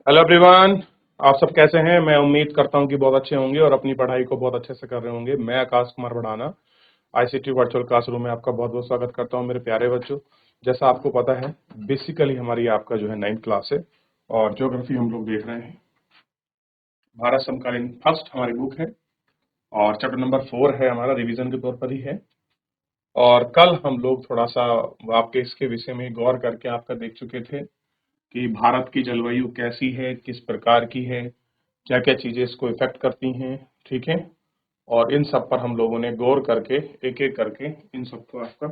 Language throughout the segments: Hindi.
Hello everyone. आप सब कैसे हैं? मैं उम्मीद करता हूं कि बहुत अच्छे होंगे और अपनी पढ़ाई को बहुत अच्छे से कर रहे होंगे। मैं आकाश कुमार बढ़ाना आईसीटी वर्चुअल क्लासरूम में आपका बहुत बहुत स्वागत करता हूं मेरे प्यारे बच्चों। जैसा आपको पता है, बेसिकली हमारी आपका जो है 9th क्लास है और ज्योग्राफी हम लोग देख रहे हैं। भारत समकालीन फर्स्ट हमारी बुक है और चैप्टर नंबर 4 है, हमारा रिवीजन के तौर पर ही है। और कल हम लोग थोड़ा सा आपके इसके विषय में गौर करके आपका देख चुके थे कि भारत की जलवायु कैसी है, किस प्रकार की है, क्या क्या चीजें इसको इफेक्ट करती हैं। ठीक है। और इन सब पर हम लोगों ने गौर करके एक एक करके इन सबको आपका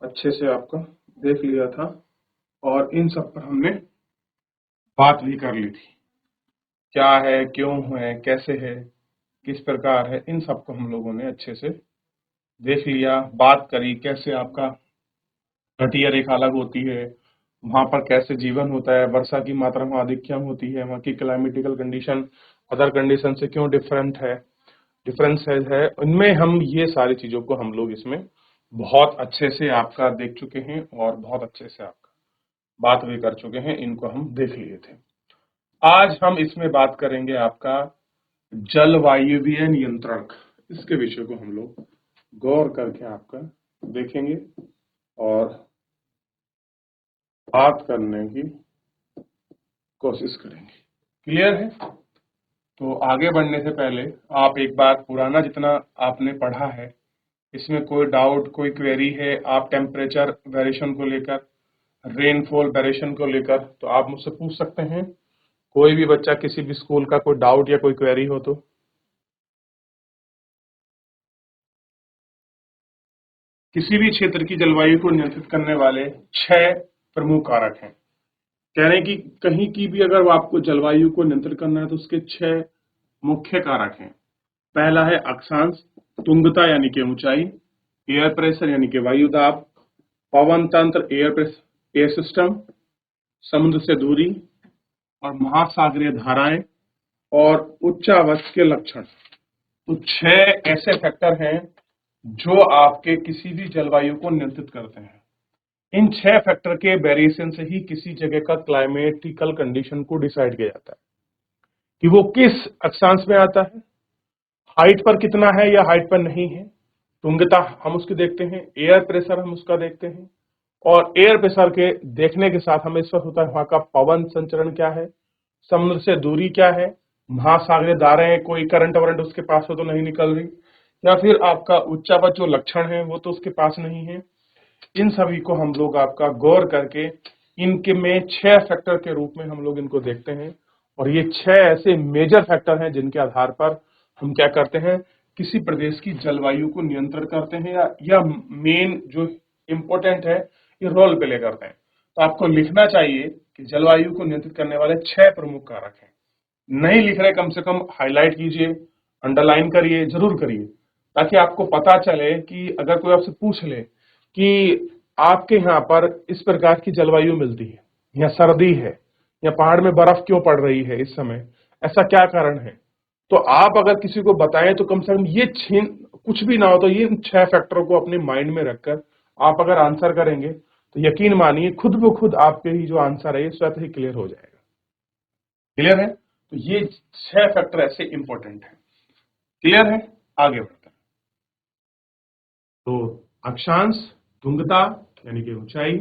अच्छे से आपका देख लिया था और इन सब पर हमने बात भी कर ली थी। क्या है, क्यों है, कैसे है, किस प्रकार है, इन सबको हम लोगों ने अच्छे से देख लिया, बात करी। कैसे आपका तटीय रेखा अलग होती है, वहां पर कैसे जीवन होता है, वर्षा की मात्रा वहां अधिक क्यों होती है, वहां की क्लाइमेटिकल कंडीशन अदर कंडीशन से क्यों डिफरेंस है। इनमें हम ये सारी चीजों को हम लोग इसमें बहुत अच्छे से आपका देख चुके हैं और बहुत अच्छे से आपका बात भी कर चुके हैं। इनको हम देख लिए थे। आज हम इसमें बात करेंगे आपका जलवायुवीय नियंत्रण। इसके विषय को हम लोग गौर करके आपका देखेंगे और बात करने की कोशिश करेंगे। क्लियर है? तो आगे बढ़ने से पहले आप एक बार पुराना जितना आपने पढ़ा है, इसमें कोई डाउट, कोई क्वेरी है, आप टेम्परेचर वेरिएशन को लेकर, रेनफॉल वेरिएशन को लेकर, तो आप मुझसे पूछ सकते हैं। कोई भी बच्चा किसी भी स्कूल का कोई डाउट या कोई क्वेरी हो तो। किसी भी क्षेत्र की जलवायु को नियंत्रित करने वाले 6 प्रमुख कारक हैं। कह रहे हैं कि कहीं की भी अगर आपको जलवायु को नियंत्रित करना है तो उसके 6 मुख्य कारक हैं। पहला है अक्षांश, तुंगता यानी कि ऊंचाई, एयर प्रेशर यानी कि वायु दाब, पवन तंत्र एयर सिस्टम, समुद्र से दूरी और महासागरीय धाराएं और उच्चावच के लक्षण। तो 6 ऐसे फैक्टर हैं जो आपके किसी भी जलवायु को नियंत्रित करते हैं। इन 6 फैक्टर के वेरिएशन से ही किसी जगह का क्लाइमेटिकल कंडीशन को डिसाइड किया जाता है कि वो किस अक्षांश में आता है, हाइट पर कितना है या हाइट पर नहीं है। तुंगता हम उसकी देखते हैं, एयर प्रेशर हम उसका देखते हैं और एयर प्रेशर के देखने के साथ हमें स्पष्ट होता है वहां का पवन संचरण क्या है, समुद्र से दूरी क्या है, महासागरीय धाराएं कोई करंट वरंट उसके पास हो तो नहीं निकल रही, या फिर आपका उच्चावच जो लक्षण है वो तो उसके पास नहीं है। इन सभी को हम लोग आपका गौर करके इनके में 6 फैक्टर के रूप में हम लोग इनको देखते हैं। और ये 6 ऐसे मेजर फैक्टर हैं जिनके आधार पर हम क्या करते हैं, किसी प्रदेश की जलवायु को नियंत्रण करते हैं या मेन जो इम्पोर्टेंट है ये रोल प्ले करते हैं। तो आपको लिखना चाहिए कि जलवायु को नियंत्रित करने वाले 6 प्रमुख कारक हैं। नहीं लिख रहे कम से कम हाईलाइट कीजिए, अंडरलाइन करिए, जरूर करिए, ताकि आपको पता चले कि अगर कोई आपसे पूछ ले कि आपके यहाँ पर इस प्रकार की जलवायु मिलती है, या सर्दी है, या पहाड़ में बर्फ क्यों पड़ रही है इस समय, ऐसा क्या कारण है, तो आप अगर किसी को बताएं तो कम से कम ये छीन कुछ भी ना हो तो ये 6 फैक्टरों को अपने माइंड में रखकर आप अगर आंसर करेंगे तो यकीन मानिए खुद ब खुद आपके ही जो आंसर है ये स्वतः ही क्लियर हो जाएगा। क्लियर है? तो ये 6 फैक्टर ऐसे इंपॉर्टेंट है। क्लियर है? आगे बढ़ते हैं। तो अक्षांश, तुंगता यानी कि ऊंचाई,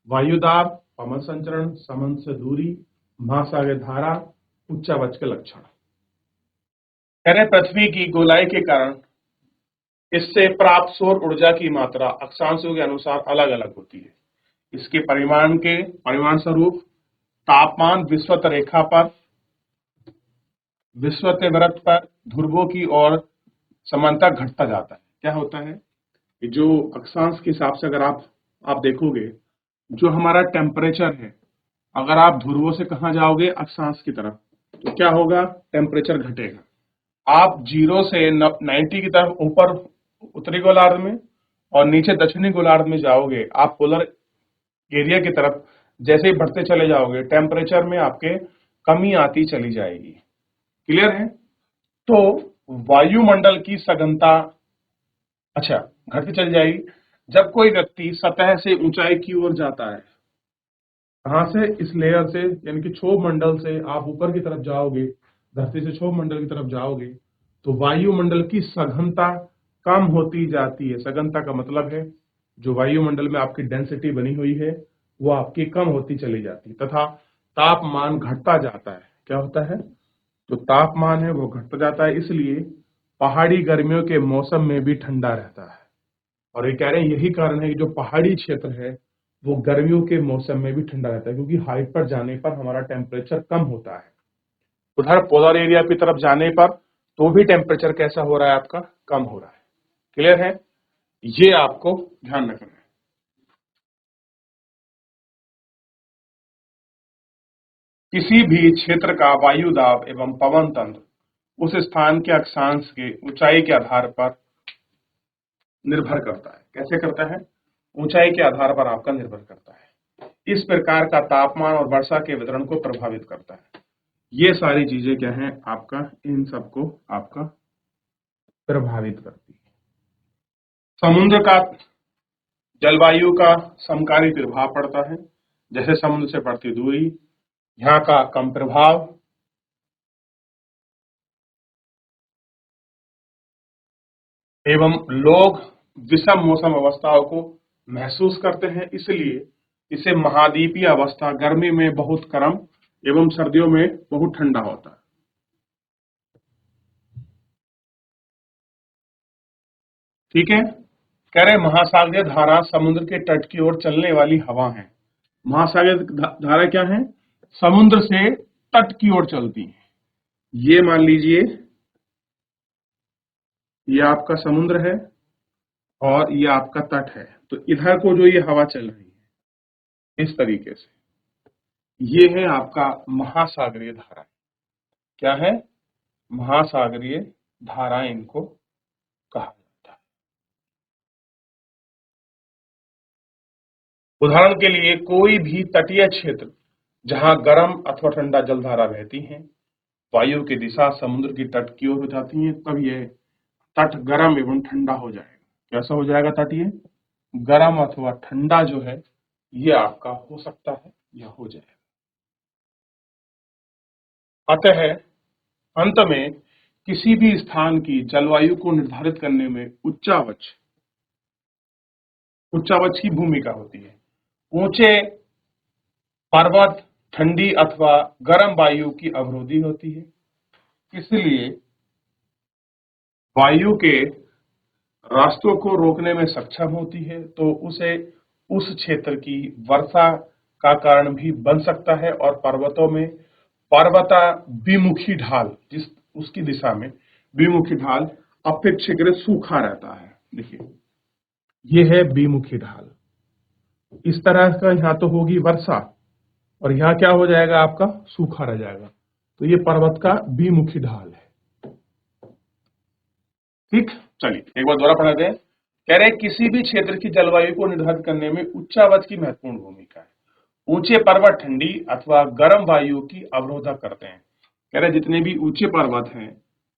वायुदाब, पवन संचरण, समुद्र से दूरी, महासागर धारा, उच्चावच के लक्षण। कह रहे पृथ्वी की गोलाई के कारण इससे प्राप्त सौर ऊर्जा की मात्रा अक्षांशों के अनुसार अलग अलग होती है। इसके परिमाण स्वरूप तापमान विषुवत पर ध्रुवों की ओर समानता घटता जाता है। क्या होता है कि जो अक्षांश के हिसाब से अगर आप देखोगे, जो हमारा टेम्परेचर है, अगर आप ध्रुवों से कहाँ जाओगे, अक्षांश की तरफ, तो क्या होगा, टेम्परेचर घटेगा। आप 0 से 90 की तरफ ऊपर उत्तरी गोलार्ध में और नीचे दक्षिणी गोलार्ध में जाओगे, आप पोलर एरिया की तरफ जैसे ही बढ़ते चले जाओगे, टेम्परेचर में आपके कमी आती चली जाएगी। क्लियर है? तो वायुमंडल की सघनता अच्छा घटती चली जाएगी। जब कोई व्यक्ति सतह से ऊंचाई की ओर जाता है कहां से? इस लेयर से, यानी कि क्षोभ मंडल से आप ऊपर की तरफ जाओगे, धरती से क्षोभ मंडल की तरफ जाओगे, तो वायुमंडल की सघनता कम होती जाती है। सघनता का मतलब है जो वायुमंडल में आपकी डेंसिटी बनी हुई है वो आपकी कम होती चली जाती है, तथा तापमान घटता जाता है। क्या होता है? जो तापमान है वो घटता जाता है, इसलिए पहाड़ी गर्मियों के मौसम में भी ठंडा रहता है। और ये कह रहे हैं यही कारण है कि जो पहाड़ी क्षेत्र है वो गर्मियों के मौसम में भी ठंडा रहता है, क्योंकि हाइट पर जाने पर हमारा टेम्परेचर कम होता है। उधर पोलर एरिया की तरफ जाने पर तो भी टेम्परेचर कैसा हो रहा है? आपका कम हो रहा है। क्लियर है? ये आपको ध्यान रखना है। किसी भी क्षेत्र का वायु दाब एवं पवन तंत्र उस स्थान के अक्षांश के ऊंचाई के आधार पर निर्भर करता है। कैसे करता है? ऊंचाई के आधार पर आपका निर्भर करता है। इस प्रकार का तापमान और वर्षा के वितरण को प्रभावित करता है। ये सारी चीजें क्या हैं? आपका इन सबको आपका प्रभावित करती है। समुद्र का जलवायु का समकालीन प्रभाव पड़ता है। जैसे समुद्र से बढ़ती दूरी, यहाँ का कम प्रभाव, एवं लोग विषम मौसम अवस्थाओं को महसूस करते हैं, इसलिए इसे महाद्वीपीय अवस्था गर्मी में बहुत गर्म एवं सर्दियों में बहुत ठंडा होता है। ठीक है? कह रहे महासागरीय धारा समुद्र के तट की ओर चलने वाली हवा है। महासागरीय धारा क्या है? समुद्र से तट की ओर चलती है। ये मान लीजिए ये आपका समुद्र है और ये आपका तट है, तो इधर को जो ये हवा चल रही है इस तरीके से, ये है आपका महासागरीय धारा। क्या है? महासागरीय धारा इनको कहा जाता है। उदाहरण के लिए कोई भी तटीय क्षेत्र जहां गर्म अथवा ठंडा जलधारा बहती है, वायु की दिशा समुद्र की तट की ओर हो जाती है, तब यह तट गर्म एवं ठंडा हो जाएगा। कैसा हो जाएगा? तटीय गर्म अथवा ठंडा जो है ये आपका हो सकता है या हो जाएगा। अतः अंत में किसी भी स्थान की जलवायु को निर्धारित करने में उच्चावच की भूमिका होती है। ऊंचे पर्वत ठंडी अथवा गर्म वायु की अवरोधी होती है, इसलिए वायु के रास्तों को रोकने में सक्षम होती है, तो उसे उस क्षेत्र की वर्षा का कारण भी बन सकता है। और पर्वतों में पर्वता विमुखी ढाल, जिस उसकी दिशा में विमुखी ढाल अपेक्षाकृत सूखा रहता है। देखिए ये है विमुखी ढाल, इस तरह का यहाँ तो होगी वर्षा और यहाँ क्या हो जाएगा? आपका सूखा रह जाएगा। तो ये पर्वत का विमुखी ढाल है। ठीक, चलिए एक बार दोबारा पढ़ा दें। कह रहे किसी भी क्षेत्र की जलवायु को निर्धारित करने में उच्चावच की महत्वपूर्ण भूमिका है। ऊंचे पर्वत ठंडी अथवा गर्म वायु की अवरोधक करते हैं। कह रहे जितने भी ऊंचे पर्वत हैं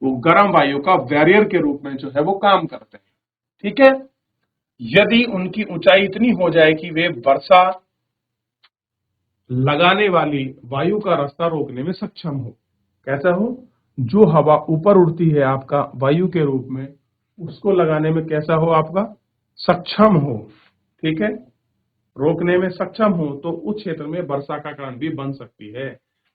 वो गर्म वायु का बैरियर के रूप में जो है वो काम करते हैं। ठीक है? यदि उनकी ऊंचाई इतनी हो जाए कि वे वर्षा लगाने वाली वायु का रास्ता रोकने में सक्षम हो। कैसा हो? जो हवा ऊपर उड़ती है आपका वायु के रूप में, उसको लगाने में कैसा हो? आपका सक्षम हो। ठीक है? रोकने में सक्षम हो, तो उस क्षेत्र में वर्षा का कारण भी बन सकती है।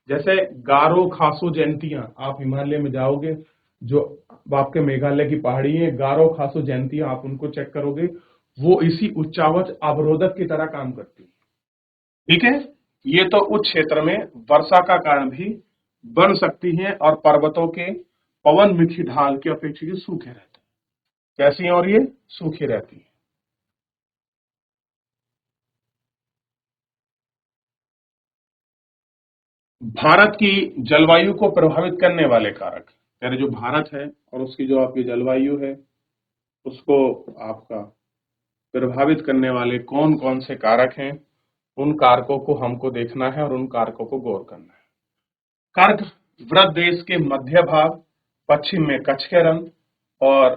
जैसे गारो खासो जयंतियां, आप हिमालय में जाओगे, जो आपके मेघालय की पहाड़ी है, गारो खासो जयंतियां आप उनको चेक करोगे, वो इसी उच्चावच अवरोधक की तरह काम करती है। ठीक है? ये तो उस क्षेत्र में वर्षा का कारण भी बन सकती हैं और पर्वतों के पवन मुखी ढाल की अपेक्षा सूखे रहते हैं। कैसी? और ये सूखी रहती है। भारत की जलवायु को प्रभावित करने वाले कारक, यानी जो भारत है और उसकी जो आपकी जलवायु है उसको आपका प्रभावित करने वाले कौन कौन से कारक हैं, उन कारकों को हमको देखना है और उन कारकों को गौर करना है। कर्क वृत्त देश के मध्य भाग, पश्चिम में कच्छ के रण और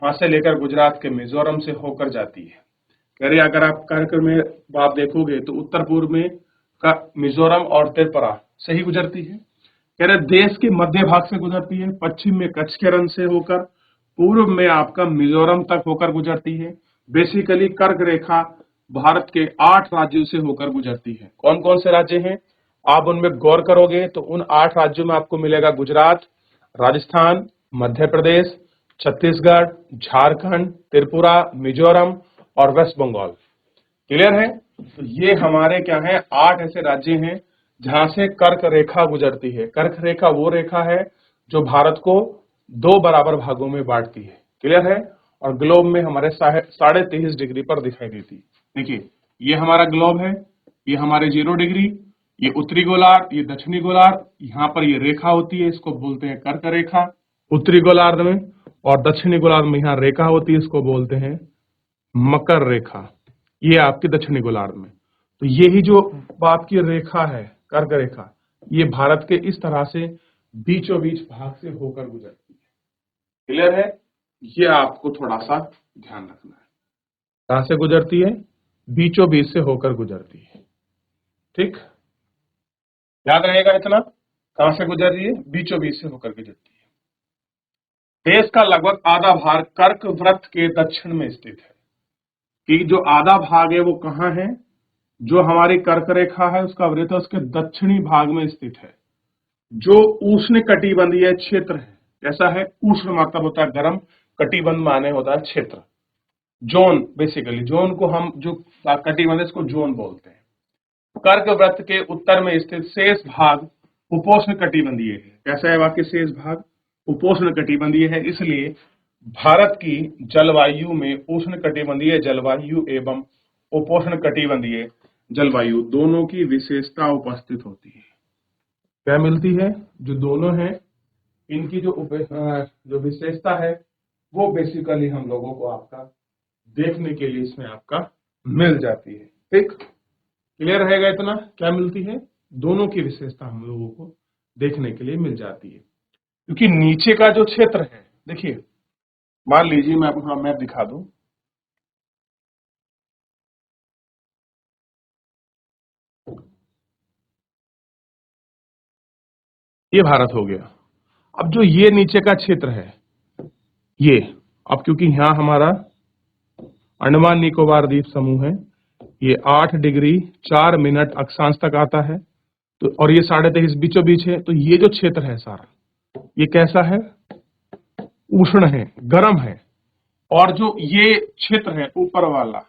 वहां से लेकर गुजरात के मिजोरम से होकर जाती है। कह रहे अगर आप कर्क में आप देखोगे तो उत्तर पूर्व में का मिजोरम और त्रिपुरा से ही गुजरती है। कह रहे देश के मध्य भाग से गुजरती है, पश्चिम में कच्छ के रण से होकर, पूर्व में आपका मिजोरम तक होकर गुजरती है। बेसिकली कर्क रेखा भारत के 8 राज्यों से होकर गुजरती है। कौन कौन से राज्य हैं, आप उनमें गौर करोगे तो उन 8 राज्यों में आपको मिलेगा गुजरात, राजस्थान, मध्य प्रदेश, छत्तीसगढ़, झारखंड, त्रिपुरा, मिजोरम और वेस्ट बंगाल। क्लियर है। तो ये हमारे क्या है, 8 ऐसे राज्य हैं जहां से कर्क रेखा गुजरती है। कर्क रेखा वो रेखा है जो भारत को 2 बराबर भागों में बांटती है। क्लियर है। और ग्लोब में हमारे 23.5 डिग्री पर दिखाई देती है। देखिए ये हमारा ग्लोब है, ये हमारे 0 डिग्री, ये उत्तरी गोलार्ध, ये दक्षिणी गोलार्ध, यहाँ पर ये रेखा होती है, इसको बोलते हैं कर्क रेखा उत्तरी गोलार्ध में, और दक्षिणी गोलार्ध में यहाँ रेखा होती है, इसको बोलते हैं मकर रेखा। ये आपके दक्षिणी गोलार्ध में। तो यही जो आपकी रेखा है कर्क रेखा, ये भारत के इस तरह से बीचों बीच भाग से होकर गुजरती है। क्लियर है। ये आपको थोड़ा सा ध्यान रखना है, कहां से गुजरती है, बीचों बीच से होकर गुजरती है। ठीक, याद रहेगा इतना, कहां से गुजर रही है, बीचों बीच से होकर गुजरती है। देश का लगभग आधा भाग कर्क वृत्त के दक्षिण में स्थित है। कि जो आधा भाग है वो कहां है, जो हमारी कर्क रेखा है उसका वृत्त उसके दक्षिणी भाग में स्थित है। जो उष्ण कटिबंधीय क्षेत्र है, कैसा है, उष्ण मतलब होता है गर्म, कटिबंध माने होता है क्षेत्र, जोन। बेसिकली जोन को हम जो कटिबंध इसको जोन बोलते हैं। कर्क वृत्त के उत्तर में स्थित शेष भाग उपोष्ण कटिबंधीय है। कैसा है वाक्य, शेष भाग उपोष्ण कटिबंधीय है। इसलिए भारत की जलवायु में उष्ण कटिबंधीय जलवायु एवं उपोष्ण कटिबंधीय जलवायु दोनों की विशेषता उपस्थित होती है। क्या मिलती है, जो दोनों हैं इनकी जो विशेषता है वो बेसिकली हम लोगों को आपका देखने के लिए इसमें आपका मिल जाती है। ठीक, क्लियर रहेगा इतना, क्या मिलती है, दोनों की विशेषता हम लोगों को देखने के लिए मिल जाती है। क्योंकि नीचे का जो क्षेत्र है, देखिए मान लीजिए मैं आपको मैप दिखा दूं, ये भारत हो गया। अब जो ये नीचे का क्षेत्र है ये, अब क्योंकि यहां हमारा अंडमान निकोबार द्वीप समूह है, ये 8 डिग्री 4 मिनट अक्षांश तक आता है, तो और ये 23.5 बीचों बीच है। तो ये जो क्षेत्र है सारा ये कैसा है, उष्ण है, गर्म है। और जो ये क्षेत्र है ऊपर वाला,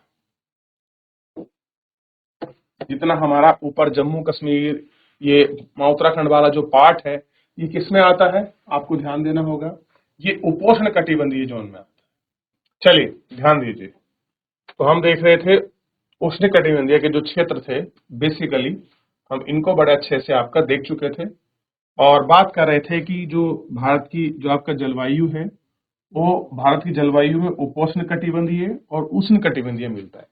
जितना हमारा ऊपर जम्मू कश्मीर ये उत्तराखंड वाला जो पार्ट है, ये किसमें आता है, आपको ध्यान देना होगा, ये उपोष्ण कटिबंधीय जोन में आता है। चलिए ध्यान दीजिए, तो हम देख रहे थे उष्ण कटिबंधीय के जो क्षेत्र थे, बेसिकली हम इनको बड़े अच्छे से आपका देख चुके थे और बात कर रहे थे कि जो भारत की जो आपका जलवायु है वो भारत की जलवायु में उपोष्ण कटिबंधीय और उष्ण कटिबंधीय मिलता है।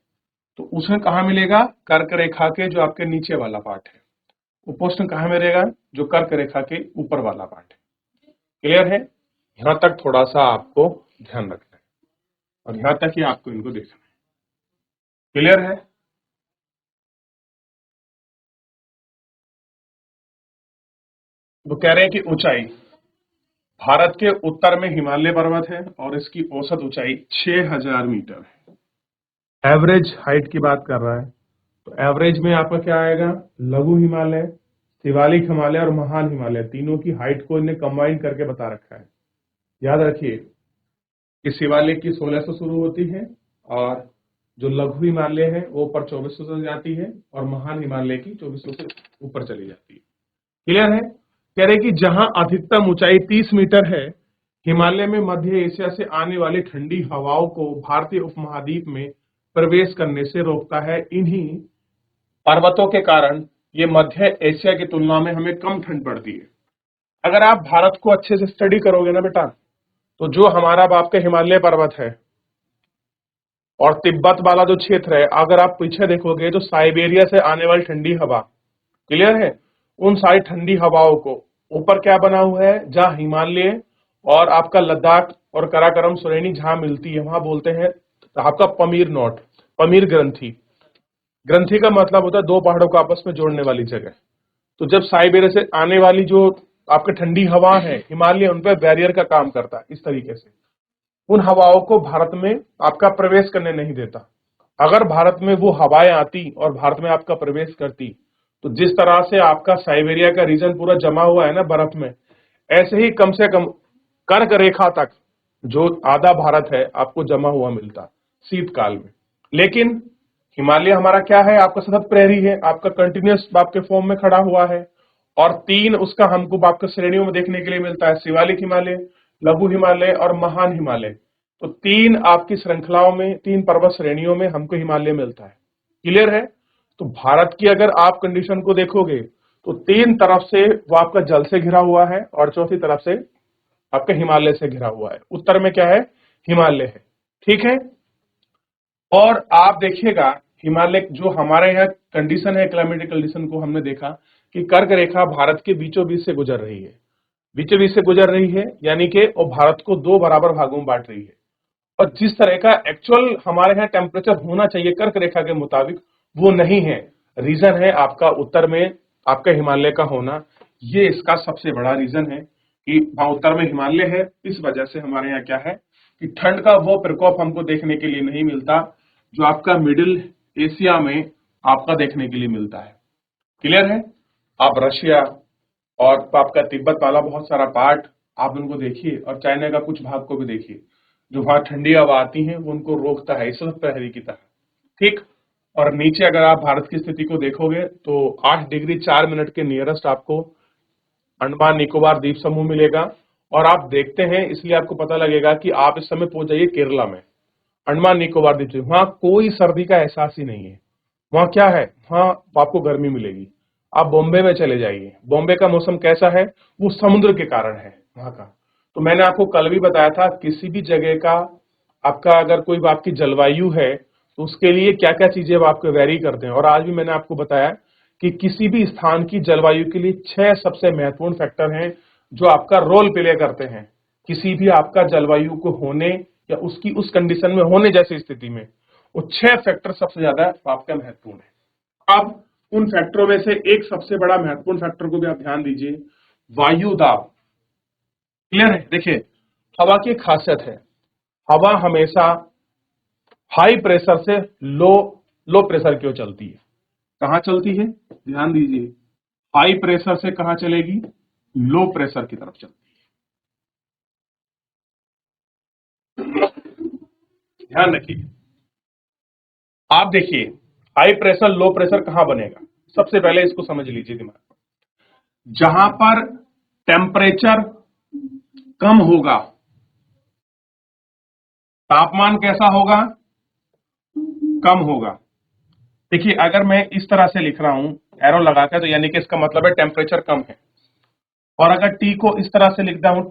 तो उष्ण कहाँ मिलेगा, कर्क रेखा के जो आपके नीचे वाला पार्ट है। उपोष्ण कहाँ मिलेगा, जो कर्क रेखा के ऊपर वाला पार्ट है। क्लियर है, यहां तक थोड़ा सा आपको ध्यान रखना है और यहां तक ही आपको इनको देखना है। क्लियर है। वो कह रहे हैं कि ऊंचाई, भारत के उत्तर में हिमालय पर्वत है और इसकी औसत ऊंचाई 6000 मीटर है। एवरेज हाइट की बात कर रहा है, तो एवरेज में आपका क्या आएगा, लघु हिमालय, शिवालिक हिमालय और महान हिमालय, तीनों की हाइट को इन्हें कंबाइन करके बता रखा है। याद रखिए कि शिवालिक की 1600 शुरू होती है और जो लघु हिमालय है वो ऊपर 2400 से जाती है और महान हिमालय की 2400 से ऊपर चली जाती है। क्लियर है। कह रहे कि जहां अधिकतम ऊंचाई 30 मीटर है, हिमालय में मध्य एशिया से आने वाली ठंडी हवाओं को भारतीय उपमहाद्वीप में प्रवेश करने से रोकता है। इन्हीं पर्वतों के कारण ये मध्य एशिया की तुलना में हमें कम ठंड पड़ती है। अगर आप भारत को अच्छे से स्टडी करोगे ना बेटा, तो जो हमारा बाप के हिमालय पर्वत है और तिब्बत वाला जो क्षेत्र है, अगर आप पीछे देखोगे तो साइबेरिया से आने वाली ठंडी हवा, क्लियर है, उन सारी ठंडी हवाओं को ऊपर क्या बना हुआ है, जहां हिमालय और आपका लद्दाख और कराकोरम श्रेणी जहां मिलती है वहां बोलते हैं आपका पमीर नोट, पमीर ग्रंथि। ग्रंथि का मतलब होता है दो पहाड़ों को आपस में जोड़ने वाली जगह। तो जब साइबेरिया से आने वाली जो आपके ठंडी हवा है, हिमालय उन पर बैरियर का काम करता है इस तरीके से, उन हवाओं को भारत में आपका प्रवेश करने नहीं देता। अगर भारत में वो हवाएं आती और भारत में आपका प्रवेश करती, तो जिस तरह से आपका साइबेरिया का रीजन पूरा जमा हुआ है ना बर्फ में, ऐसे ही कम से कम कर्क रेखा तक जो आधा भारत है आपको जमा हुआ मिलता शीतकाल में। लेकिन हिमालय हमारा क्या है, आपका सतत प्रहरी है, आपका कंटिन्यूस आपके फॉर्म में खड़ा हुआ है। और तीन उसका हमको आपको श्रेणियों में देखने के लिए मिलता है, शिवालिक हिमालय, लघु हिमालय और महान हिमालय। तो तीन आपकी श्रृंखलाओं में, तीन पर्वत श्रेणियों में हमको हिमालय मिलता है। क्लियर है? तो भारत की अगर आप कंडीशन को देखोगे तो तीन तरफ से वो आपका जल से घिरा हुआ है और चौथी तरफ से आपके हिमालय से घिरा हुआ है। उत्तर में क्या है? हिमालय है। ठीक है। और आप देखिएगा हिमालय जो हमारे यहाँ कंडीशन है, क्लाइमेटिक कंडीशन को हमने देखा कि कर्क रेखा भारत के बीचों बीच से गुजर रही है, बीचों बीच से गुजर रही है, यानी कि और भारत को दो बराबर भागों में बांट रही है। और जिस तरह का एक्चुअल हमारे यहाँ टेम्परेचर होना चाहिए कर्क रेखा के मुताबिक, वो नहीं है। रीजन है आपका उत्तर में आपका हिमालय का होना। ये इसका सबसे बड़ा रीजन है कि वहां उत्तर में हिमालय है, इस वजह से हमारे यहाँ क्या है कि ठंड का वो प्रकोप हमको देखने के लिए नहीं मिलता जो आपका मिडिल एशिया में आपका देखने के लिए मिलता है। क्लियर है? आप रशिया और आपका तिब्बत वाला बहुत सारा पार्ट आप उनको देखिए और चाइना का कुछ भाग को भी देखिए, जो वहां ठंडी हवा आती है वो उनको रोकता है इस प्रहरी की तरह। ठीक। और नीचे अगर आप भारत की स्थिति को देखोगे तो 8 डिग्री 4 मिनट के नियरेस्ट आपको अंडमान निकोबार द्वीप समूह मिलेगा। और आप देखते हैं इसलिए आपको पता लगेगा कि आप इस समय पहुंच जाइए केरला में, अंडमान निकोबार द्वीप समूह, वहां कोई सर्दी का एहसास ही नहीं है। वहां क्या है? वहां आपको गर्मी मिलेगी। आप बॉम्बे में चले जाइए, बॉम्बे का मौसम कैसा है? वो समुद्र के कारण है वहां का। तो मैंने आपको कल भी बताया था किसी भी जगह का आपका अगर कोई आपकी जलवायु है तो उसके लिए क्या क्या चीजें आपको वेरी करते हैं। और आज भी मैंने आपको बताया कि किसी भी स्थान की जलवायु के लिए 6 सबसे महत्वपूर्ण फैक्टर हैं जो आपका रोल प्ले करते हैं किसी भी आपका जलवायु को होने या उसकी उस कंडीशन में होने जैसी स्थिति में। वो 6 फैक्टर सबसे ज्यादा आपका महत्वपूर्ण है। अब उन फैक्टरों में से एक सबसे बड़ा महत्वपूर्ण फैक्टर को भी आप ध्यान दीजिए, वायु दाब। क्लियर है? देखिए हवा की खासियत है, हवा हमेशा हाई प्रेशर से लो प्रेशर की ओर चलती है। कहां चलती है? ध्यान दीजिए, हाई प्रेशर से कहां चलेगी? लो प्रेशर की तरफ चलती है। ध्यान रखिए, आप देखिए हाई प्रेशर लो प्रेशर कहां बनेगा। सबसे पहले इसको समझ लीजिए दिमाग में, जहां पर टेम्परेचर कम होगा तापमान कैसा होगा? कम होगा। देखिए अगर मैं इस तरह से लिख रहा हूं एरो लगाकर, तो यानी कि इसका मतलब है टेम्परेचर कम है। और अगर टी को इस तरह से लिखता हूं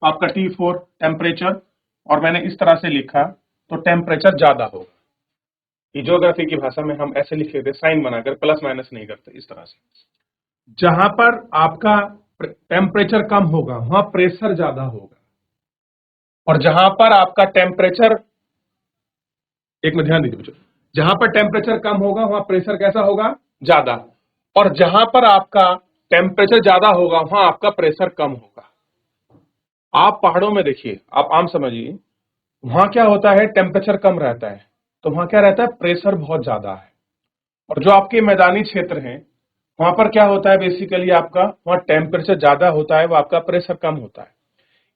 आपका T4 टेम्परेचर, और मैंने इस तरह से लिखा तो टेम्परेचर ज्यादा होगा। ये ज्योग्राफी की भाषा में हम ऐसे लिख लेते हैं, साइन बनाकर, प्लस माइनस नहीं करते, इस तरह से। जहां पर आपका टेम्परेचर कम होगा वहां प्रेशर ज्यादा होगा, और जहां पर आपका टेम्परेचर, एक में ध्यान दीजिए बच्चों, जहां पर टेम्परेचर कम होगा वहां प्रेशर कैसा होगा? ज्यादा। और जहां पर आपका टेम्परेचर ज्यादा होगा वहां आपका प्रेशर कम होगा। आप पहाड़ों में देखिए, आप आम समझिए, वहां क्या होता है? टेम्परेचर कम रहता है तो वहां क्या रहता है? प्रेशर बहुत ज्यादा है। और जो आपके मैदानी क्षेत्र हैं वहां पर क्या होता है? बेसिकली आपका वहां टेम्परेचर ज्यादा होता है, वो आपका प्रेशर कम होता है।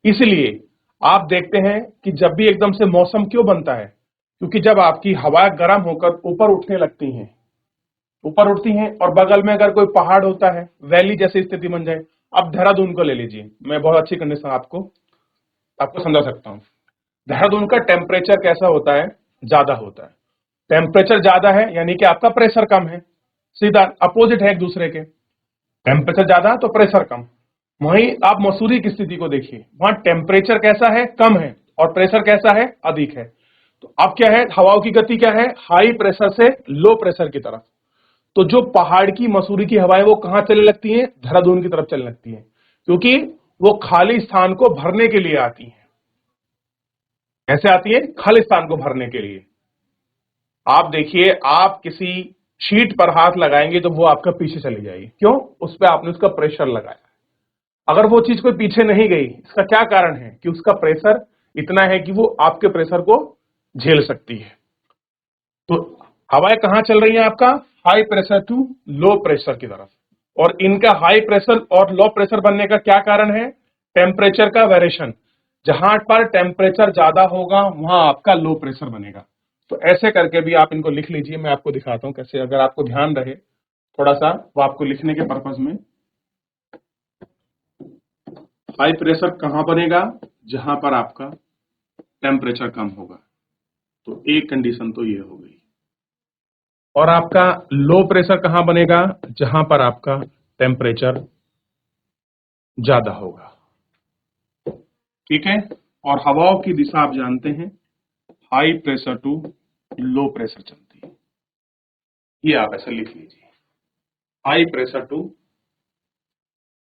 इसलिए आप देखते हैं कि जब भी एकदम से मौसम क्यों बनता है? क्योंकि जब आपकी हवा गर्म होकर ऊपर उठने लगती हैं, ऊपर उठती हैं और बगल में अगर कोई पहाड़ होता है, वैली जैसी स्थिति बन जाए। अब देहरादून को ले लीजिए, मैं बहुत अच्छी कंडीशन आपको आपको समझा सकता हूं। देहरादून का टेम्परेचर कैसा होता है? ज्यादा होता है। टेम्परेचर ज्यादा है यानी कि आपका प्रेशर कम है, सीधा अपोजिट है एक दूसरे के। टेम्परेचर ज्यादा तो प्रेशर कम। वहीं आप मसूरी की स्थिति को देखिए, वहां टेम्परेचर कैसा है? कम है, और प्रेशर कैसा है? अधिक है। तो अब क्या है? हवाओं की गति क्या है? हाई प्रेशर से लो प्रेशर की तरफ। तो जो पहाड़ की मसूरी की हवाएं वो कहां चलने लगती हैं? देहरादून की तरफ चलने लगती हैं, क्योंकि वो खाली स्थान को भरने के लिए आती हैं। कैसे आती है? खाली स्थान को भरने के लिए। आप देखिए, आप किसी शीट पर हाथ लगाएंगे तो वो आपका पीछे चली जाएगी। क्यों? उस पर आपने उसका प्रेशर लगाया। अगर वो चीज कोई पीछे नहीं गई, इसका क्या कारण है कि उसका प्रेशर इतना है कि वो आपके प्रेशर को झेल सकती है। तो हवाएं कहां चल रही हैं आपका? High pressure to low pressure की तरफ। और इनका हाई प्रेशर और लो प्रेशर बनने का क्या कारण है? टेम्परेचर का वेरिएशन। जहां पर टेम्परेचर ज्यादा होगा वहां आपका लो प्रेशर बनेगा। तो ऐसे करके भी आप इनको लिख लीजिए, मैं आपको दिखाता हूं कैसे, अगर आपको ध्यान रहे थोड़ा सा वो आपको लिखने के पर्पज में। हाई प्रेशर कहां बनेगा? जहां पर आपका टेम्परेचर कम होगा। तो एक कंडीशन तो ये हो गई। और आपका लो प्रेशर कहां बनेगा? जहां पर आपका टेम्परेचर ज्यादा होगा। ठीक है। और हवाओं की दिशा आप जानते हैं, high pressure to low pressure चलती है। ये आप ऐसे लिख लीजिए, high pressure to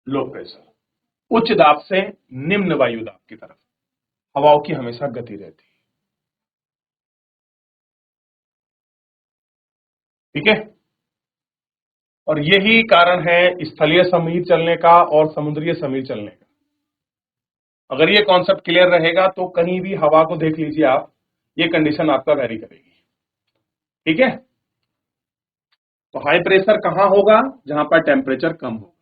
low pressure. उच्च दाब से निम्न वायु दाब की तरफ हवाओं की हमेशा गति रहती है। ठीक है। और यही कारण है स्थलीय समीर चलने का और समुद्रीय समीर चलने का। अगर ये कॉन्सेप्ट क्लियर रहेगा तो कहीं भी हवा को देख लीजिए आप, ये कंडीशन आपका वेरी करेगी। ठीक है। तो हाई प्रेशर कहां होगा? जहां पर टेम्परेचर कम होगा।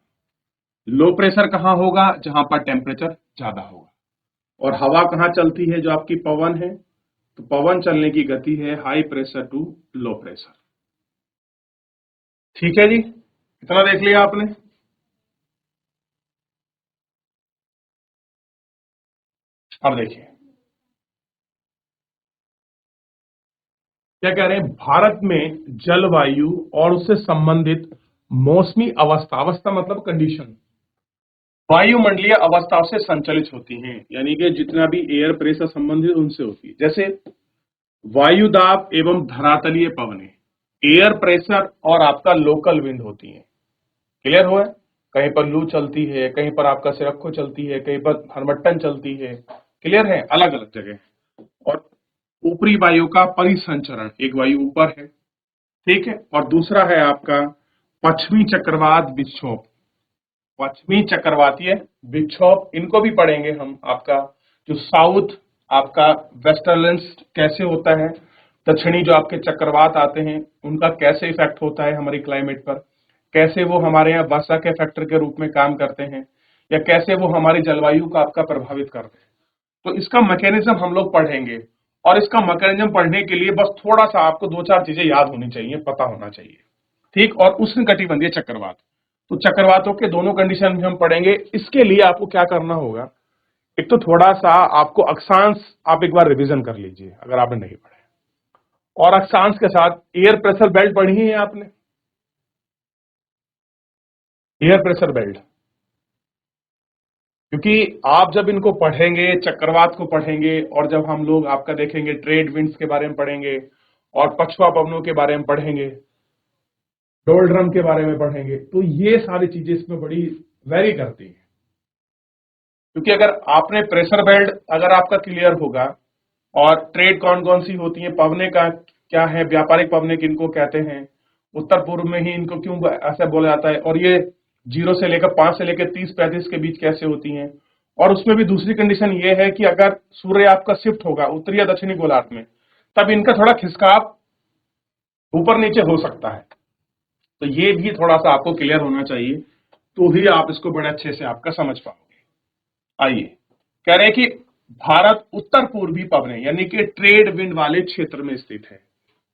लो प्रेशर कहां होगा? जहां पर टेम्परेचर ज्यादा होगा। और हवा कहां चलती है? जो आपकी पवन है, तो पवन चलने की गति है high pressure to low pressure. ठीक है जी, इतना देख लिया आपने। अब देखिए क्या कह रहे हैं, भारत में जलवायु और उससे संबंधित मौसमी अवस्था, अवस्था मतलब कंडीशन, वायुमंडलीय अवस्थाओं से संचालित होती हैं। यानी कि जितना भी एयर प्रेशर संबंधित उनसे होती है। जैसे वायु दाब एवं धरातलीय पवनें, एयर प्रेशर और आपका लोकल विंड होती है। क्लियर हुआ? कहीं पर लू चलती है, कहीं पर आपका सिरक्को चलती है, कहीं पर हरमट्टन चलती है। क्लियर है? अलग अलग जगह। और ऊपरी वायु का परिसंचरण, एक वायु ऊपर है, ठीक है, और दूसरा है आपका पश्चिमी चक्रवात विक्षोभ। पश्चिमी चक्रवातीय विक्षोभ, इनको भी पढ़ेंगे हम। आपका जो साउथ आपका वेस्टर्लेंस कैसे होता है, दक्षिणी जो आपके चक्रवात आते हैं उनका कैसे इफेक्ट होता है हमारी क्लाइमेट पर, कैसे वो हमारे यहाँ वर्षा के फैक्टर के रूप में काम करते हैं, या कैसे वो हमारी जलवायु को आपका प्रभावित करते हैं। तो इसका मैकेनिज्म हम लोग पढ़ेंगे। और इसका मैकेनिज्म पढ़ने के लिए बस थोड़ा सा आपको दो चार चीजें याद होनी चाहिए, पता होना चाहिए। ठीक। और उष्णकटिबंधीय चक्रवात, तो चक्रवातों के दोनों कंडीशन भी हम पढ़ेंगे। इसके लिए आपको क्या करना होगा, एक तो थोड़ा सा आपको अक्षांश आप एक बार रिवीजन कर लीजिए अगर आपने नहीं पढ़े, और अक्षांश के साथ एयर प्रेशर बेल्ट पढ़ी है आपने, एयर प्रेशर बेल्ट। क्योंकि आप जब इनको पढ़ेंगे, चक्रवात को पढ़ेंगे, और जब हम लोग आपका देखेंगे ट्रेड विंड्स के बारे में पढ़ेंगे, और पछुआ पवनों के बारे में पढ़ेंगे, डोलड्रम के बारे में पढ़ेंगे, तो ये सारी चीजें इसमें बड़ी वेरी करती हैं। क्योंकि अगर आपने प्रेशर बेल्ट अगर आपका क्लियर होगा, और ट्रेड कौन कौन सी होती है, पवने का क्या है, व्यापारिक पवने किनको कहते हैं, उत्तर पूर्व में ही इनको क्यों ऐसा बोला जाता है, और ये 0 से लेकर 5 से लेकर 30-35 के बीच कैसे होती हैं। और उसमें भी दूसरी कंडीशन ये है कि अगर सूर्य आपका शिफ्ट होगा उत्तरी या दक्षिणी गोलार्ध में, तब इनका थोड़ा खिसकाव ऊपर नीचे हो सकता है। तो ये भी थोड़ा सा आपको क्लियर होना चाहिए, तो ही आप इसको बड़े अच्छे से आपका समझ पाओगे। आइए, कह रहे हैं कि भारत उत्तर पूर्वी पवने यानी कि ट्रेड विंड वाले क्षेत्र में स्थित है।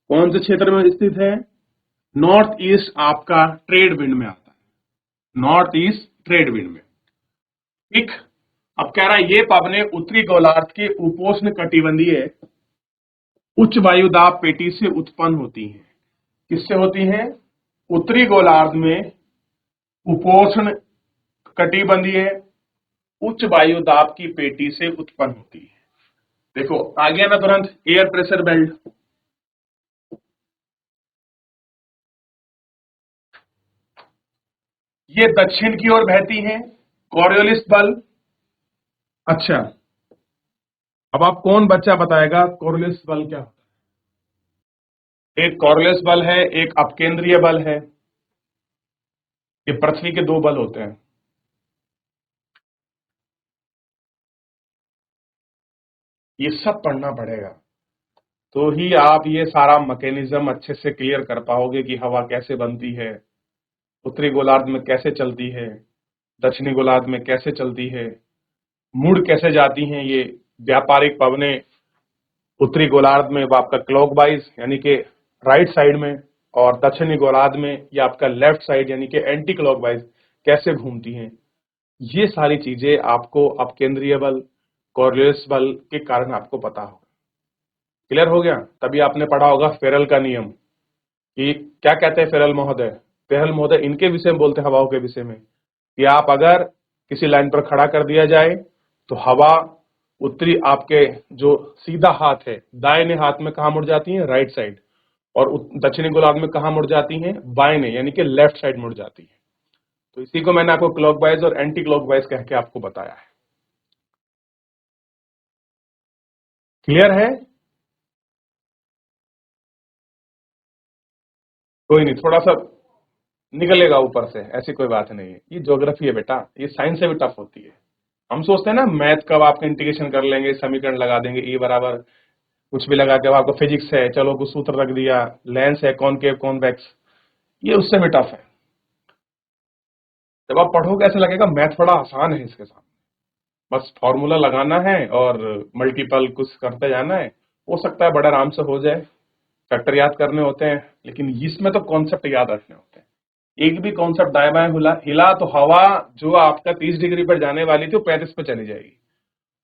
कौन से क्षेत्र में स्थित है? नॉर्थ ईस्ट आपका ट्रेड विंड में आता है, नॉर्थ ईस्ट ट्रेड विंड में। ठीक। अब कह रहा है ये पवने उत्तरी गोलार्ध के उपोष्ण कटिबंधीय उच्च वायु दाब पेटी से उत्पन्न होती हैं। किससे होती हैं? उत्तरी गोलार्ध में उपोष्ण कटिबंधीय उच्च वायु दाब की पेटी से उत्पन्न होती है। देखो आ गया ना तुरंत एयर प्रेशर बेल्ट। ये दक्षिण की ओर बहती हैं, कॉरियोलिस बल। अच्छा, अब आप कौन बच्चा बताएगा कॉरियोलिस बल क्या होता है? एक कॉर्लियस बल है, एक अपकेंद्रीय बल है। ये पृथ्वी के दो बल होते हैं। ये सब पढ़ना पड़ेगा, तो ही आप ये सारा मैकेनिज्म अच्छे से क्लियर कर पाओगे कि हवा कैसे बनती है, उत्तरी गोलार्ध में कैसे चलती है, दक्षिणी गोलार्ध में कैसे चलती है, मुड़ कैसे जाती हैं ये व्यापारिक पवनें उत्तरी गोलार्ध में आपका क्लॉकवाइज यानी कि राइट साइड में, और दक्षिणी गोलार्ध में ये आपका लेफ्ट साइड यानी कि एंटी क्लॉकवाइज कैसे घूमती हैं। ये सारी चीजें आपको अपकेंद्रीय बल, कॉर्लियस बल के कारण आपको पता होगा। क्लियर हो गया? तभी आपने पढ़ा होगा फेरल का नियम, कि क्या कहते हैं फेरल महोदय? फेरल महोदय इनके विषय में बोलते हैं, हवाओं के विषय में, कि आप अगर किसी लाइन पर खड़ा कर दिया जाए तो हवा उत्तरी आपके जो सीधा हाथ है दाहिने हाथ में कहां मुड़ जाती है? Right side. और दक्षिणी गोलार्ध में कहां मुड़ जाती हैं? बाएं यानी कि लेफ्ट साइड मुड़ जाती है। तो इसी को मैंने आपको क्लॉकवाइज और एंटी क्लॉकवाइज कह के आपको बताया है। क्लियर है? कोई नहीं, थोड़ा सा निकलेगा ऊपर से, ऐसी कोई बात नहीं है। ये ज्योग्राफी है बेटा, ये साइंस से भी टफ होती है। हम सोचते हैं ना मैथ कब आपका इंटीग्रेशन कर लेंगे, समीकरण लगा देंगे, ए बराबर कुछ भी लगा के, अब आपको फिजिक्स है, चलो कुछ सूत्र रख दिया, लेंस है कॉनकेव कॉन्वेक्स, ये उससे भी टफ है। जब आप पढ़ोगे ऐसा लगेगा मैथ बड़ा आसान है इसके साथ, बस फॉर्मूला लगाना है और मल्टीपल कुछ करते जाना है। हो सकता है बड़े आराम से हो जाए, फैक्टर याद करने होते हैं, लेकिन इसमें तो कॉन्सेप्ट याद रखने होते हैं। एक भी कॉन्सेप्ट दाएं बाएं हिला तो हवा जो आपका 30 डिग्री पर जाने वाली थी वो 35 पे चली जाएगी,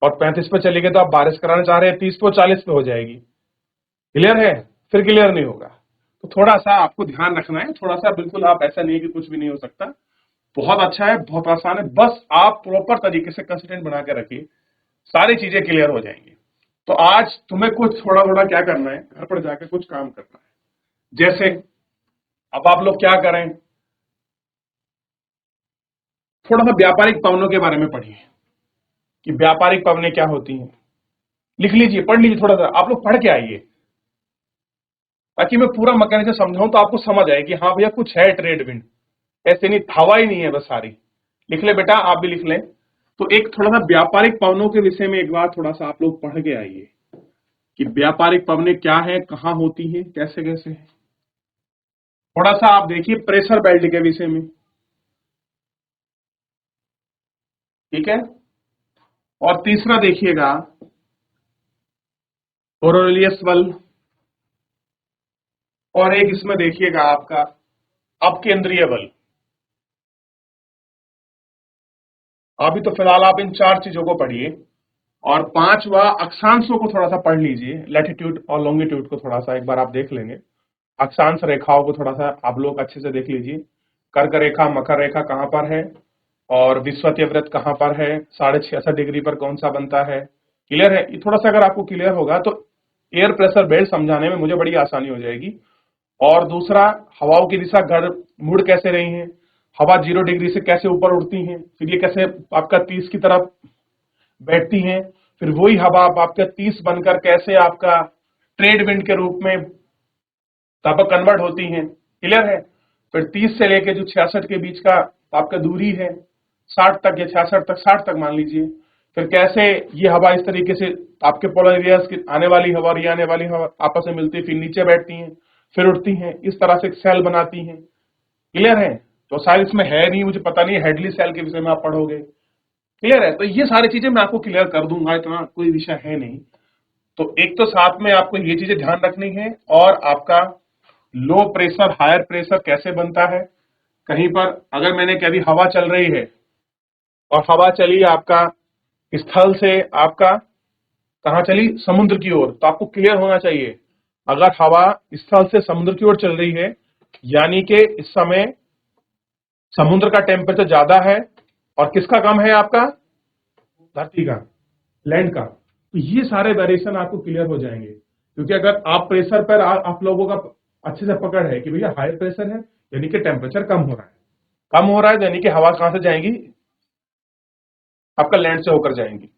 और 35 पे चली गई तो आप बारिश कराना चाह रहे हैं 30 पे 40 पे हो जाएगी। क्लियर है? फिर क्लियर नहीं होगा। तो थोड़ा सा आपको ध्यान रखना है, थोड़ा सा, बिल्कुल आप ऐसा नहीं है कि कुछ भी नहीं हो सकता। बहुत अच्छा है, बहुत आसान है, बस आप प्रॉपर तरीके से कंसिस्टेंट बना के रखिए, सारी चीजें क्लियर हो जाएंगी। तो आज तुम्हें कुछ थोड़ा थोड़ा क्या करना है, घर पर जाकर कुछ काम करना है। जैसे अब आप लोग क्या करें, थोड़ा सा व्यापारिक पवनों के बारे में पढ़िए कि व्यापारिक पवनें क्या होती हैं। लिख लीजिए, पढ़ लीजिए, थोड़ा सा आप लोग पढ़ के आइए, ताकि मैं पूरा मैकेनिज्म समझाऊं तो आपको समझ आए कि हाँ भैया कुछ है ट्रेड विंड, ऐसे नहीं हवा ही नहीं है बस सारी। लिख ले बेटा, आप भी लिख लें। तो एक थोड़ा सा व्यापारिक पवनों के विषय में एक बार थोड़ा सा आप लोग पढ़ के आइए कि व्यापारिक पवनें क्या है, कहाँ होती हैं, कैसे कैसे है। थोड़ा सा आप देखिए प्रेशर बेल्ट के विषय में, ठीक है। और तीसरा देखिएगा कोरोलियस बल, और एक इसमें देखिएगा आपका अपकेंद्रीय बल। अभी तो फिलहाल आप इन चार चीजों को पढ़िए, और पांचवा अक्षांशों को थोड़ा सा पढ़ लीजिए, लैटिट्यूड और लॉन्गिट्यूड को थोड़ा सा एक बार आप देख लेंगे। अक्षांश रेखाओं को थोड़ा सा आप लोग अच्छे से देख लीजिए, कर्क रेखा मकर रेखा कहां पर है, और विषुवतीय वृत्त कहां पर है, 66.5 डिग्री पर कौन सा बनता है। क्लियर है? ये थोड़ा सा अगर आपको क्लियर होगा तो एयर प्रेशर बेल्ट समझाने में मुझे बड़ी आसानी हो जाएगी। और दूसरा, हवाओं की दिशा घर मुड़ कैसे रही है, हवा 0 डिग्री से कैसे ऊपर उड़ती है, फिर ये कैसे आपका 30 की तरफ बैठती हैं, फिर वही हवा आपका 30 बनकर कैसे आपका ट्रेड विंड के रूप में तब कन्वर्ट होती हैं। क्लियर है? फिर 30 से लेके जो 66 के बीच का आपका दूरी है, 60 तक या 66 तक, 60 तक मान लीजिए, फिर कैसे ये हवा इस तरीके से आपके पोलर एरियाज की आने वाली हवा और ये आने वाली हवा आपस में मिलती है, फिर नीचे बैठती हैं, फिर उठती हैं, इस तरह से सेल बनाती हैं। क्लियर है? तो शायद इसमें है नहीं, मुझे पता नहीं, हेडली सेल के विषय में आप पढ़ोगे। क्लियर है? तो ये सारी चीजें मैं आपको क्लियर कर दूंगा, इतना कोई विषय है नहीं। तो एक तो साथ में आपको ये चीजें ध्यान रखनी है, और आपका लो प्रेशर हायर प्रेशर कैसे बनता है। कहीं पर अगर मैंने कह दी हवा चल रही है, और हवा चली आपका स्थल से आपका कहां चली, समुद्र की ओर, तो आपको क्लियर होना चाहिए अगर हवा स्थल से समुद्र की ओर चल रही है, यानी कि इस समय समुद्र का टेम्परेचर ज्यादा है, और किसका कम है, आपका धरती का, लैंड का। तो ये सारे वेरिएशन आपको क्लियर हो जाएंगे, क्योंकि अगर आप प्रेशर पर आप लोगों का अच्छे से पकड़ है कि भैया हाई प्रेशर है यानी कि टेम्परेचर कम हो रहा है, कम हो रहा है यानी कि हवा कहां से जाएंगी, आपका लैंड से होकर जाएंगी।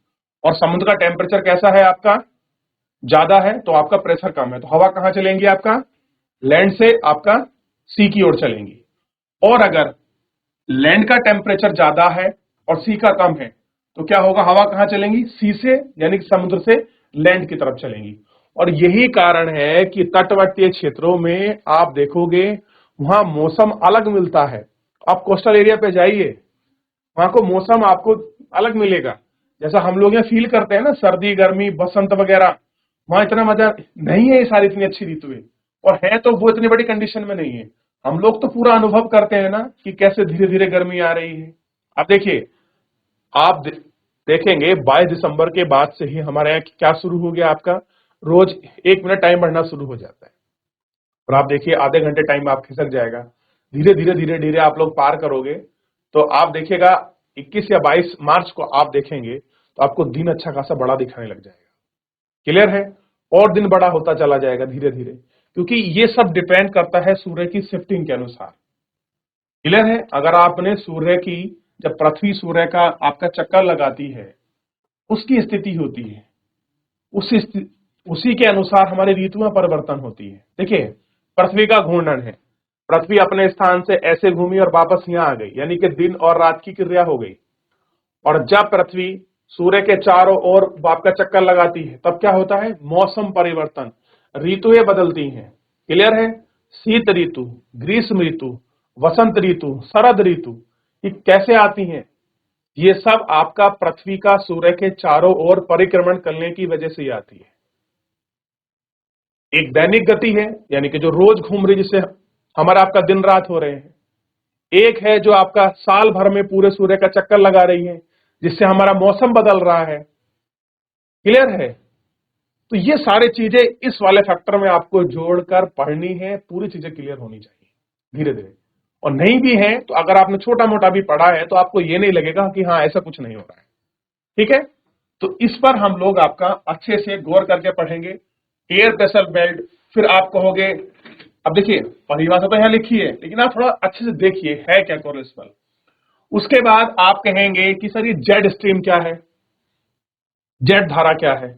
और समुद्र का टेम्परेचर कैसा है, आपका ज्यादा है, तो आपका प्रेशर कम है, तो हवा कहां चलेंगी, आपका लैंड से आपका सी की ओर चलेंगी। और अगर लैंड का टेम्परेचर ज्यादा है और सी का कम है तो क्या होगा, हवा कहां चलेंगी, सी से यानी कि समुद्र से लैंड की तरफ चलेंगी। और यही कारण है कि तटवर्तीय क्षेत्रों में आप देखोगे वहां मौसम अलग मिलता है। आप कोस्टल एरिया पे जाइए, वहां को मौसम आपको अलग मिलेगा। जैसा हम लोग यहाँ फील करते हैं ना, सर्दी गर्मी बसंत वगैरह, वहां इतना मजा नहीं है, ये सारी इतनी अच्छी ऋतुएं, और है तो वो इतनी बड़ी कंडीशन में नहीं है। हम लोग तो पूरा अनुभव करते हैं ना कि कैसे धीरे धीरे गर्मी आ रही है। अब देखिए, आप देखेंगे 22 दिसंबर के बाद से ही हमारे यहाँ क्या शुरू हो गया, आपका रोज 1 मिनट टाइम बढ़ना शुरू हो जाता है। और आप देखिए आधे घंटे टाइम आप खिसक जाएगा, धीरे धीरे धीरे धीरे आप लोग पार करोगे तो आप देखिएगा 21 या 22 मार्च को आप देखेंगे तो आपको दिन अच्छा खासा बड़ा दिखाने लग जाएगा। क्लियर है? और दिन बड़ा होता चला जाएगा धीरे धीरे, क्योंकि ये सब डिपेंड करता है सूर्य की शिफ्टिंग के अनुसार। क्लियर है? अगर आपने सूर्य की, जब पृथ्वी सूर्य का आपका चक्कर लगाती है, उसकी स्थिति होती है, उसी के अनुसार हमारी ऋतुएं परिवर्तन होती है। देखिए, पृथ्वी का घूर्णन है, पृथ्वी अपने स्थान से ऐसे घूमी और वापस यहां आ गई, यानी कि दिन और रात की क्रिया हो गई। और जब पृथ्वी सूर्य के चारों ओर आपका चक्कर लगाती है तब क्या होता है, मौसम परिवर्तन, ऋतुएं बदलती हैं। क्लियर है? शीत ऋतु, ग्रीष्म ऋतु, वसंत ऋतु, शरद ऋतु, ये कैसे आती हैं? ये सब आपका पृथ्वी का सूर्य के चारों ओर परिक्रमण करने की वजह से ही आती है। एक दैनिक गति है, यानी कि जो रोज घूम रही, जिससे हमारा आपका दिन रात हो रहे हैं। एक है जो आपका साल भर में पूरे सूर्य का चक्कर लगा रही है, जिससे हमारा मौसम बदल रहा है। क्लियर है? तो ये सारी चीजें इस वाले फैक्टर में आपको जोड़कर पढ़नी है, पूरी चीजें क्लियर होनी चाहिए धीरे धीरे। और नहीं भी है तो अगर आपने छोटा मोटा भी पढ़ा है तो आपको ये नहीं लगेगा कि हाँ ऐसा कुछ नहीं हो रहा है। ठीक है? तो इस पर हम लोग आपका अच्छे से गौर करके पढ़ेंगे। एयर प्रेशर बेल्ट, फिर आप कहोगे, अब देखिए परिभाषा तो यहां लिखी है लेकिन आप थोड़ा अच्छे से देखिए है क्या कोलेस्ट्रॉल। उसके बाद आप कहेंगे कि सर ये जेट स्ट्रीम क्या है, जेट धारा क्या है,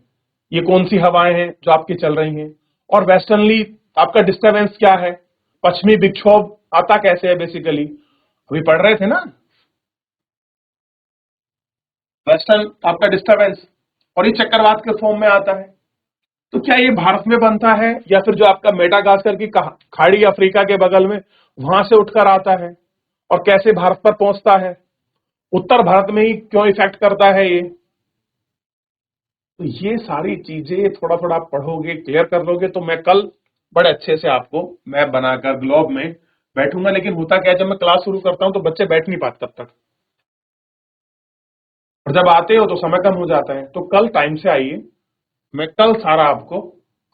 ये कौन सी हवाएं हैं जो आपकी चल रही हैं, और वेस्टर्नली आपका डिस्टर्बेंस क्या है, पश्चिमी विक्षोभ आता कैसे है। बेसिकली अभी पढ़ रहे थे ना, वेस्टर्न आपका डिस्टर्बेंस, और ये चक्रवात के फॉर्म में आता है। तो क्या ये भारत में बनता है या फिर जो आपका मेडागास्कर की खाड़ी अफ्रीका के बगल में वहां से उठकर आता है, और कैसे भारत पर पहुंचता है, उत्तर भारत में ही क्यों इफेक्ट करता है ये। तो ये सारी चीजें थोड़ा थोड़ा आप पढ़ोगे, क्लियर कर लोगे, तो मैं कल बड़े अच्छे से आपको मैप बनाकर ग्लोब में बैठूंगा। लेकिन होता क्या है, जब मैं क्लास शुरू करता हूं तो बच्चे बैठ नहीं पाते तब तक, और जब आते हो तो समय कम हो जाता है। तो कल टाइम से आइए, मैं कल सारा आपको,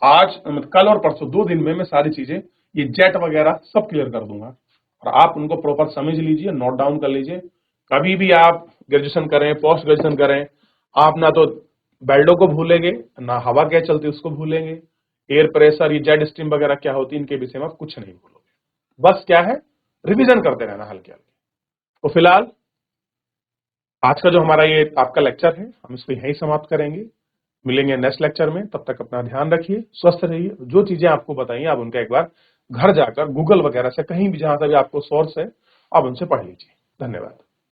आज कल और परसों 2 दिन में मैं सारी चीजें, ये जेट वगैरह सब क्लियर कर दूंगा, और आप उनको प्रॉपर समझ लीजिए, नोट डाउन कर लीजिए। कभी भी आप ग्रेजुएशन करें, पोस्ट ग्रेजुएशन करें, आप ना तो बेल्टों को भूलेंगे, ना हवा क्या चलती उसको भूलेंगे, एयर प्रेशर, ये जेट स्ट्रीम वगैरह क्या होती है, इनके विषय में आप कुछ नहीं भूलोगे। बस क्या है, रिविजन करते रहना हल्के हल्के। तो फिलहाल आज का जो हमारा ये आपका लेक्चर है, हम इसको यहीं समाप्त करेंगे। मिलेंगे नेक्स्ट लेक्चर में, तब तक अपना ध्यान रखिए, स्वस्थ रहिए। जो चीजें आपको बताइए आप उनका एक बार घर जाकर गूगल वगैरह से, कहीं भी जहां से भी आपको सोर्स है, आप उनसे पढ़ लीजिए। धन्यवाद।